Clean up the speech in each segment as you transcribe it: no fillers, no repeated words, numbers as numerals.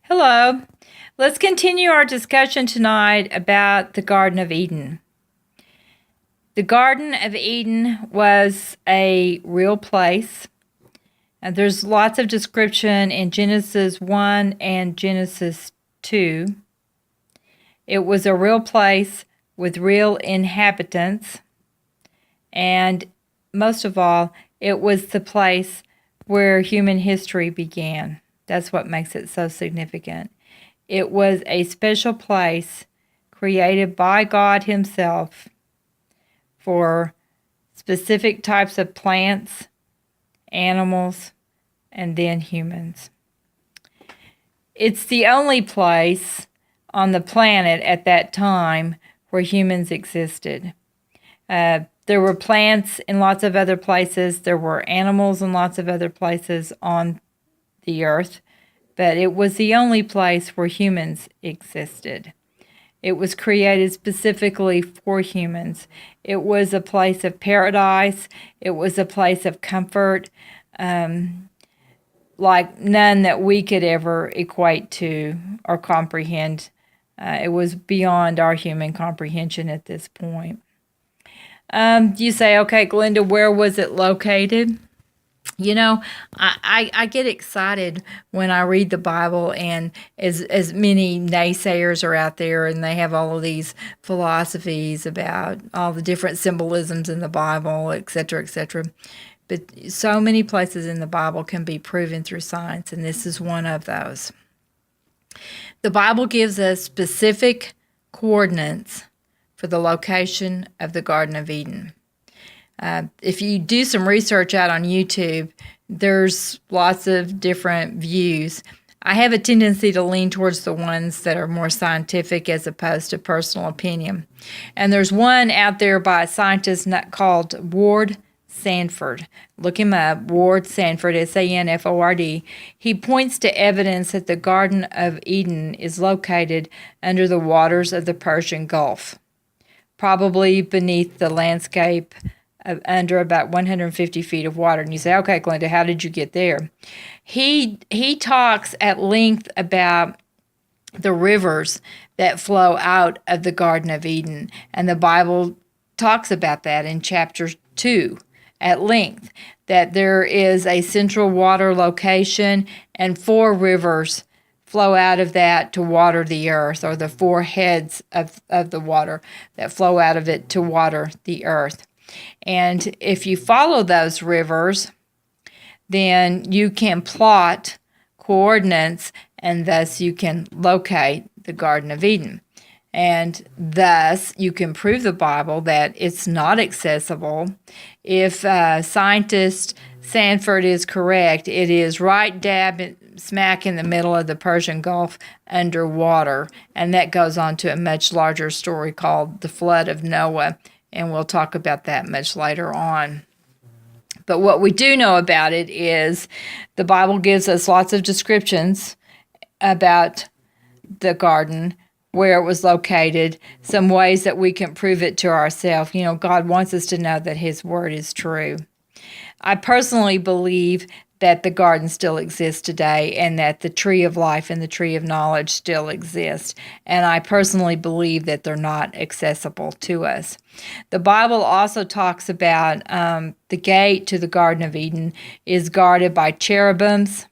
Hello. Let's continue our discussion tonight about the Garden of Eden. The Garden of Eden was a real place. And there's lots of description in Genesis 1 and Genesis 2. It was a real place with real inhabitants. And most of all, it was the place where human history began. That's what makes it so significant. It was a special place created by God Himself for specific types of plants, animals, and then humans. It's the only place on the planet at that time where humans existed. There were plants in lots of other places. There were animals in lots of other places on the earth, but it was the only place where humans existed. It was created specifically for humans. It was a place of paradise. It was a place of comfort, like none that we could ever equate to or comprehend. It was beyond our human comprehension at this point. You say, okay, Glenda, where was it located? You know, I get excited when I read the Bible, and as many naysayers are out there, and they have all of these philosophies about all the different symbolisms in the Bible, etc., etc. But so many places in the Bible can be proven through science, and this is one of those. The Bible gives us specific coordinates for the location of the Garden of Eden. If you do some research out on YouTube, there's lots of different views. I have a tendency to lean towards the ones that are more scientific as opposed to personal opinion. And there's one out there by a scientist called Ward Sanford. Look him up, Ward Sanford, Sanford. He points to evidence that the Garden of Eden is located under the waters of the Persian Gulf, probably beneath the landscape under about 150 feet of water. And you say, okay, Glenda, how did you get there? He talks at length about the rivers that flow out of the Garden of Eden. And the Bible talks about that in chapter 2 at length, that there is a central water location and 4 rivers flow out of that to water the earth, or the 4 heads of the water that flow out of it to water the earth. And if you follow those rivers, then you can plot coordinates, and thus you can locate the Garden of Eden. And thus you can prove the Bible that it's not accessible. If scientist Sanford is correct, it is right dab smack in the middle of the Persian Gulf underwater. And that goes on to a much larger story called the Flood of Noah. And we'll talk about that much later on. But what we do know about it is the Bible gives us lots of descriptions about the garden, where it was located, some ways that we can prove it to ourselves. You know, God wants us to know that His Word is true. I personally believe that the garden still exists today, and that the tree of life and the tree of knowledge still exist. And I personally believe that they're not accessible to us. The Bible also talks about the gate to the Garden of Eden is guarded by cherubims.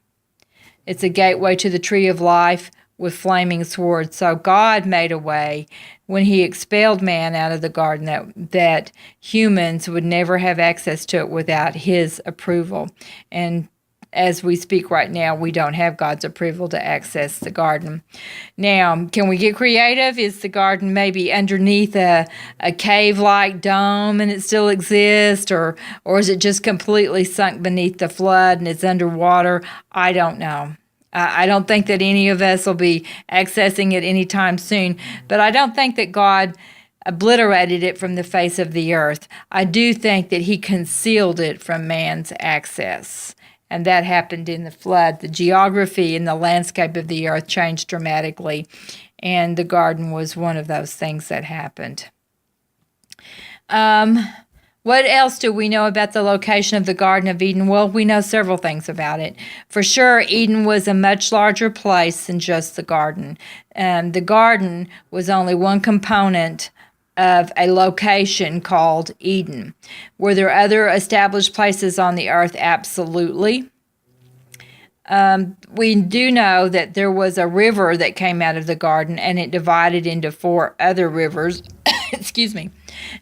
It's a gateway to the tree of life with flaming swords. So God made a way when He expelled man out of the garden that humans would never have access to it without His approval. And as we speak right now, we don't have God's approval to access the garden. Now, can we get creative? Is the garden maybe underneath a cave-like dome and it still exists? Or is it just completely sunk beneath the flood and it's underwater? I don't know. I don't think that any of us will be accessing it anytime soon, but I don't think that God obliterated it from the face of the earth. I do think that He concealed it from man's access. And that happened in the flood. The geography and the landscape of the earth changed dramatically, and the garden was one of those things that happened. What else do we know about the location of the Garden of Eden? Well, we know several things about it. For sure, Eden was a much larger place than just the garden. The garden was only one component of a location called Eden. Were there other established places on the earth? Absolutely. We do know that there was a river that came out of the garden, and it divided into 4 other rivers. Excuse me.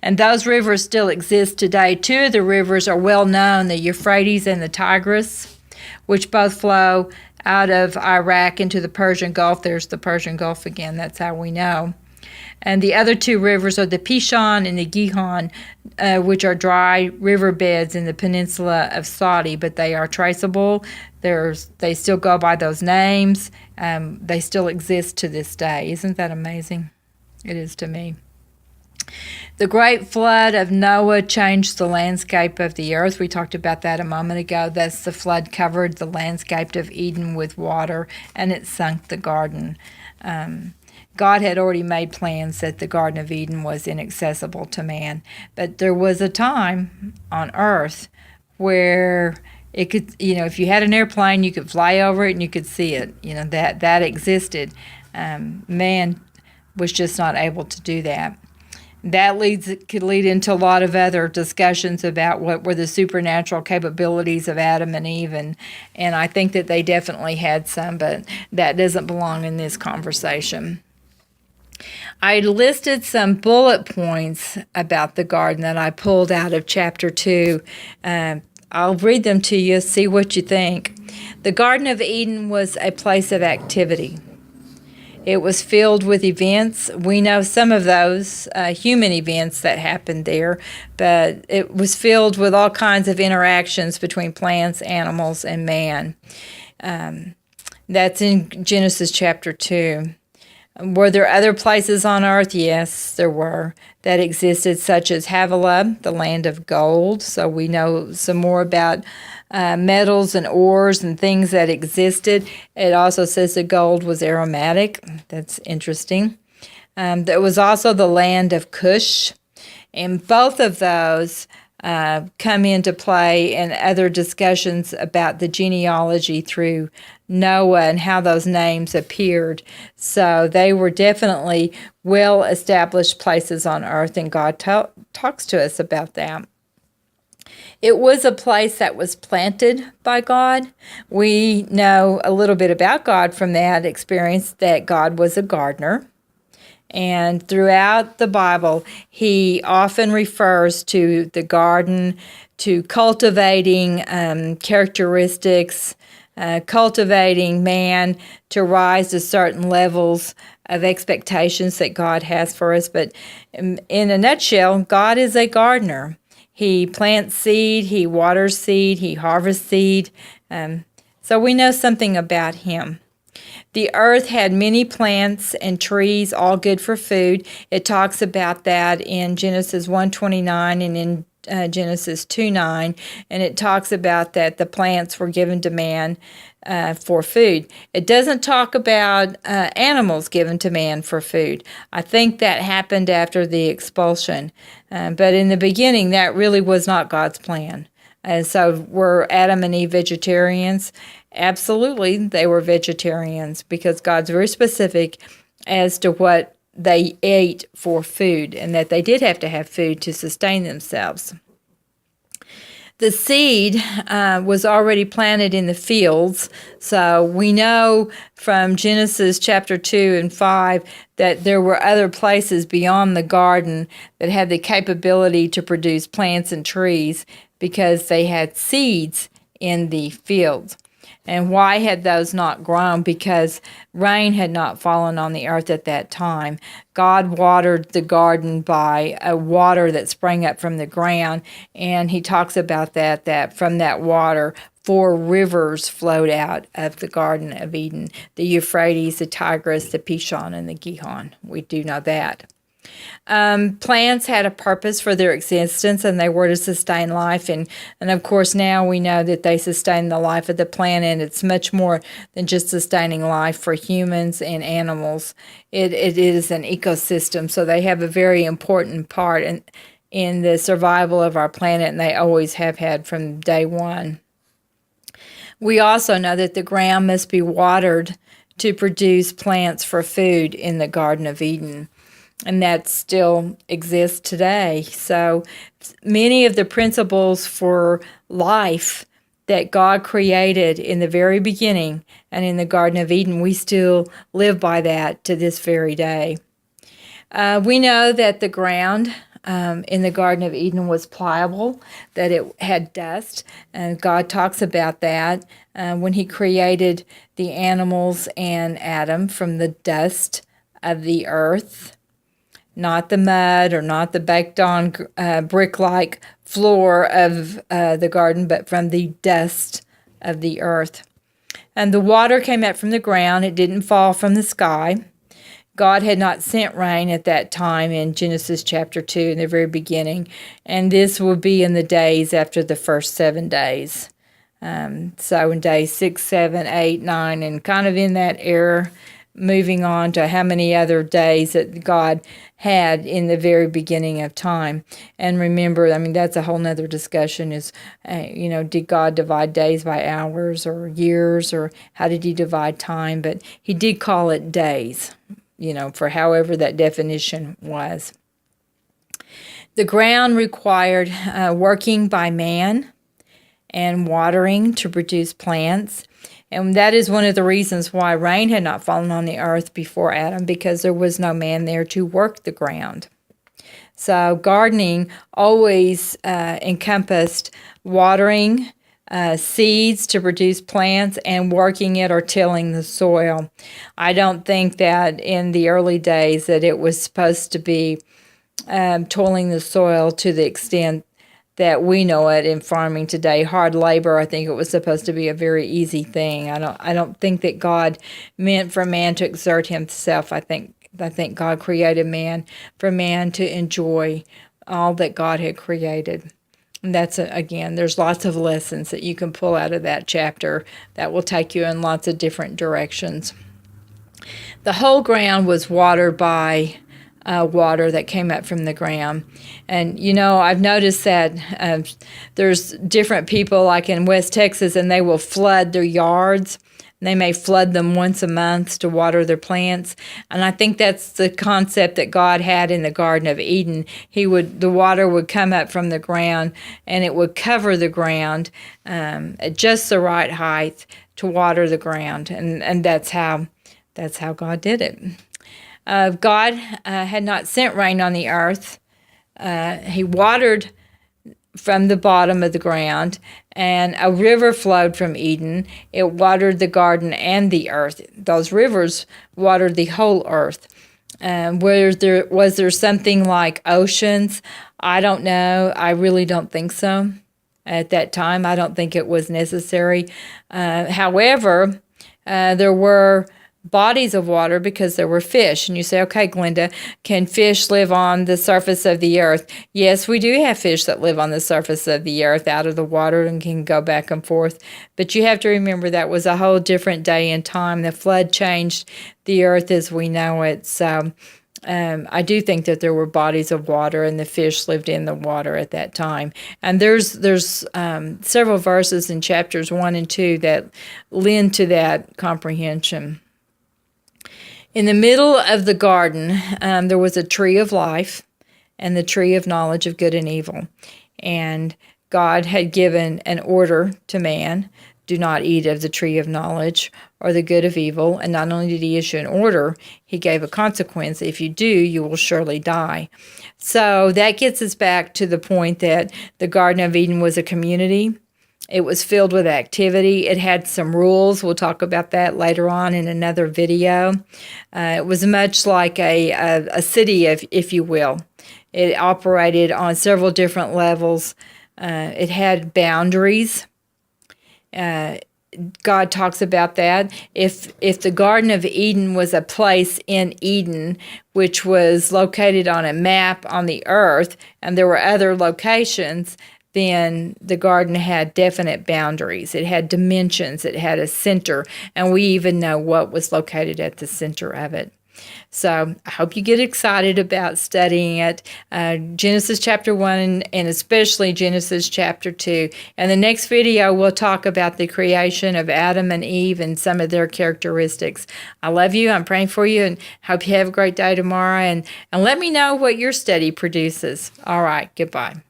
And those rivers still exist today. 2 of the rivers are well known, the Euphrates and the Tigris, which both flow out of Iraq into the Persian Gulf. There's the Persian Gulf again. That's how we know. And the other 2 rivers are the Pishon and the Gihon, which are dry riverbeds in the peninsula of Saudi, but they are traceable. They still go by those names. They still exist to this day. Isn't that amazing? It is to me. The great flood of Noah changed the landscape of the earth. We talked about that a moment ago. Thus, the flood covered the landscape of Eden with water, and it sunk the garden. God had already made plans that the Garden of Eden was inaccessible to man. But there was a time on earth where it could, if you had an airplane, you could fly over it and you could see it. That existed. Man was just not able to do that. That could lead into a lot of other discussions about what were the supernatural capabilities of Adam and Eve, and I think that they definitely had some, but that doesn't belong in this conversation. I listed some bullet points about the garden that I pulled out of chapter 2. I'll read them to you, see what you think. The Garden of Eden was a place of activity. It was filled with events. We know some of those human events that happened there, but it was filled with all kinds of interactions between plants, animals, and man. That's in Genesis chapter 2. Were there other places on earth? Yes, there were, that existed, such as Havilah, the land of gold. So we know some more about metals and ores and things that existed. It also says the gold was aromatic. That's interesting. There was also the land of Cush. And both of those come into play in other discussions about the genealogy through Noah and how those names appeared. So they were definitely well-established places on earth, and God talks to us about that. It was a place that was planted by God. We know a little bit about God from that experience, that God was a gardener. And throughout the Bible, he often refers to the garden, to cultivating characteristics, cultivating man to rise to certain levels of expectations that God has for us. But in a nutshell, God is a gardener. He plants seed, he waters seed, he harvests seed. So we know something about him. The earth had many plants and trees, all good for food. It talks about that in Genesis 1:29 and in Genesis 2:9, and it talks about that the plants were given to man for food. It doesn't talk about animals given to man for food. I think that happened after the expulsion, but in the beginning, that really was not God's plan. So were Adam and Eve vegetarians? Absolutely, they were vegetarians, because God's very specific as to what they ate for food, and that they did have to have food to sustain themselves. The seed was already planted in the fields, so we know from Genesis chapter 2 and 5 that there were other places beyond the garden that had the capability to produce plants and trees, because they had seeds in the fields. And why had those not grown? Because rain had not fallen on the earth at that time. God watered the garden by a water that sprang up from the ground, and he talks about that from that water, 4 rivers flowed out of the Garden of Eden: the Euphrates, the Tigris, the Pishon, and the Gihon. We do know that. Plants had a purpose for their existence, and they were to sustain life. And of course, now we know that they sustain the life of the planet. It's much more than just sustaining life for humans and animals. It is an ecosystem, so they have a very important part in the survival of our planet, and they always have had from day one. We also know that the ground must be watered to produce plants for food in the Garden of Eden, and that still exists today. So many of the principles for life that God created in the very beginning and in the Garden of Eden, we still live by that to this very day. We know that the ground in the Garden of Eden was pliable, that it had dust, and God talks about that when He created the animals and Adam from the dust of the earth, not the mud or not the baked-on brick-like floor of the garden, but from the dust of the earth. And the water came up from the ground. It didn't fall from the sky. God had not sent rain at that time in Genesis chapter 2 in the very beginning, and this will be in the days after the first 7 days. So in days 6, 7, 8, 9, and kind of in that era, moving on to how many other days that God had in the very beginning of time. And remember, I mean, that's a whole nother discussion is, did God divide days by hours or years, or how did He divide time? But He did call it days, for however that definition was. The ground required working by man and watering to produce plants. And that is one of the reasons why rain had not fallen on the earth before Adam, because there was no man there to work the ground. So gardening always encompassed watering seeds to produce plants and working it or tilling the soil. I don't think that in the early days that it was supposed to be toiling the soil to the extent that we know it in farming today. Hard labor, I think it was supposed to be a very easy thing. I don't think that God meant for man to exert himself. I think God created man for man to enjoy all that God had created. And that's, again, there's lots of lessons that you can pull out of that chapter that will take you in lots of different directions. The whole ground was watered by water that came up from the ground. And, I've noticed that there's different people like in West Texas, and they will flood their yards. They may flood them once a month to water their plants. And I think that's the concept that God had in the Garden of Eden. The water would come up from the ground, and it would cover the ground at just the right height to water the ground. And that's how God did it. God had not sent rain on the earth. He watered from the bottom of the ground, and a river flowed from Eden. It watered the garden and the earth. Those rivers watered the whole earth. Was there something like oceans? I don't know. I really don't think so. At that time, I don't think it was necessary. However, there were bodies of water because there were fish. And you say, okay, Glenda, can fish live on the surface of the earth? Yes, we do have fish that live on the surface of the earth out of the water and can go back and forth. But you have to remember that was a whole different day and time. The flood changed the earth as we know it. So I do think that there were bodies of water and the fish lived in the water at that time. And there's several verses in chapters 1 and 2 that lend to that comprehension. In the middle of the garden, there was a tree of life and the tree of knowledge of good and evil. And God had given an order to man, do not eat of the tree of knowledge or the good of evil. And not only did He issue an order, He gave a consequence. If you do, you will surely die. So that gets us back to the point that the Garden of Eden was a community. It was filled with activity. It had some rules. We'll talk about that later on in another video. It was much like a city, if you will. It operated on several different levels. It had boundaries. God talks about that. If the Garden of Eden was a place in Eden, which was located on a map on the earth, and there were other locations, then the garden had definite boundaries. It had dimensions. It had a center, and we even know what was located at the center of it. So I hope you get excited about studying it, Genesis chapter 1 and especially Genesis chapter 2. In the next video, we'll talk about the creation of Adam and Eve and some of their characteristics. I love you. I'm praying for you and hope you have a great day tomorrow. And let me know what your study produces. All right. Goodbye.